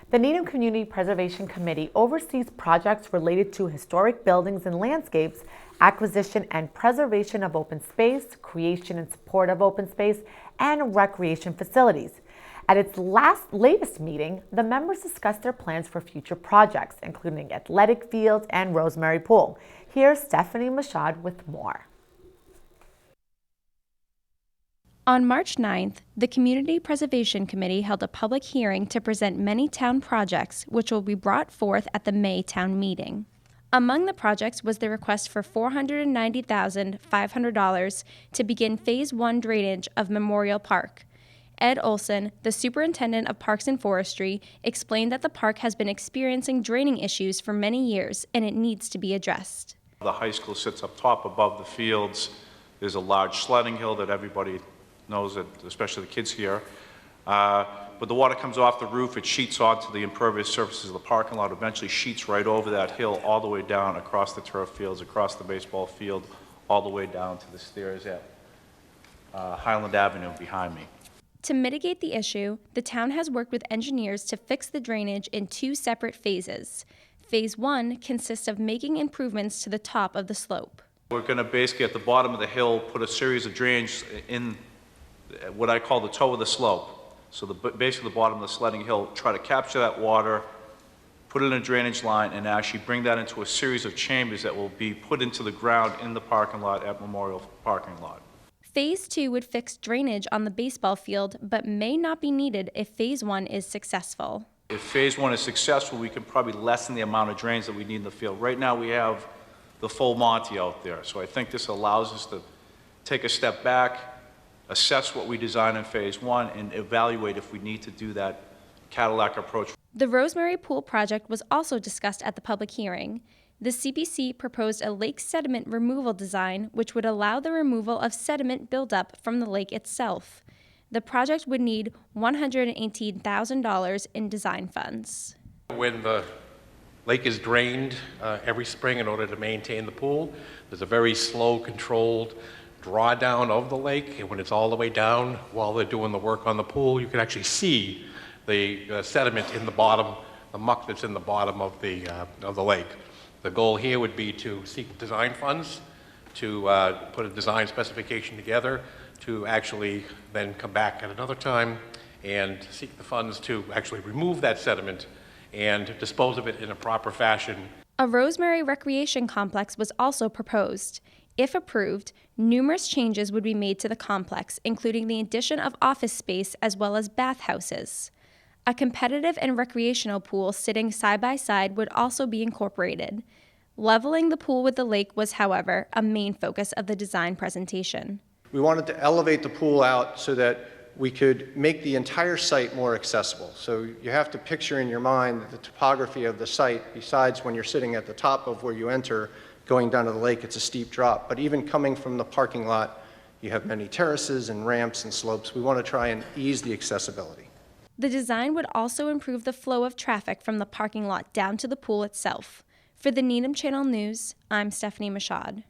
The Needham Community Preservation Committee oversees projects related to historic buildings and landscapes, acquisition and preservation of open space, creation and support of open space, and recreation facilities. At its latest meeting, the members discussed their plans for future projects, including athletic fields and Rosemary Pool. Here's Stephanie Mashad with more. On March 9th, the Community Preservation Committee held a public hearing to present many town projects which will be brought forth at the May town meeting. Among the projects was the request for $490,500 to begin Phase 1 drainage of Memorial Park. Ed Olson, the Superintendent of Parks and Forestry, explained that the park has been experiencing draining issues for many years and it needs to be addressed. The high school sits up top above the fields. There's a large sledding hill that everybody knows, that especially the kids here. But the water comes off the roof, it sheets onto the impervious surfaces of the parking lot, eventually sheets right over that hill all the way down across the turf fields, across the baseball field, all the way down to the stairs at Highland Avenue behind me. To mitigate the issue, the town has worked with engineers to fix the drainage in 2 separate phases. Phase 1 consists of making improvements to the top of the slope. We're going to basically at the bottom of the hill put a series of drains in what I call the toe of the slope. So basically the bottom of the sledding hill, try to capture that water, put it in a drainage line, and actually bring that into a series of chambers that will be put into the ground in the parking lot at Memorial Parking Lot. Phase 2 would fix drainage on the baseball field, but may not be needed if Phase 1 is successful. If Phase 1 is successful, we can probably lessen the amount of drains that we need in the field. Right now we have the full Monty out there, so I think this allows us to take a step back, assess what we design in Phase 1, and evaluate if we need to do that Cadillac approach. The Rosemary Pool project was also discussed at the public hearing. The CPC proposed a lake sediment removal design which would allow the removal of sediment buildup from the lake itself. The project would need $118,000 in design funds. When the lake is drained every spring in order to maintain the pool, there's a very slow, controlled drawdown of the lake, and when it's all the way down while they're doing the work on the pool, you can actually see the sediment in the bottom, the muck that's in the bottom of the lake. The goal here would be to seek design funds, to put a design specification together, to actually then come back at another time and seek the funds to actually remove that sediment and dispose of it in a proper fashion. A Rosemary recreation complex was also proposed. If approved, numerous changes would be made to the complex, including the addition of office space as well as bathhouses. A competitive and recreational pool sitting side by side would also be incorporated. Leveling the pool with the lake was, however, a main focus of the design presentation. We wanted to elevate the pool out so that we could make the entire site more accessible. So you have to picture in your mind the topography of the site. Besides, when you're sitting at the top of where you enter, going down to the lake, it's a steep drop. But even coming from the parking lot, you have many terraces and ramps and slopes. We want to try and ease the accessibility. The design would also improve the flow of traffic from the parking lot down to the pool itself. For the Needham Channel News, I'm Stephanie Mashad.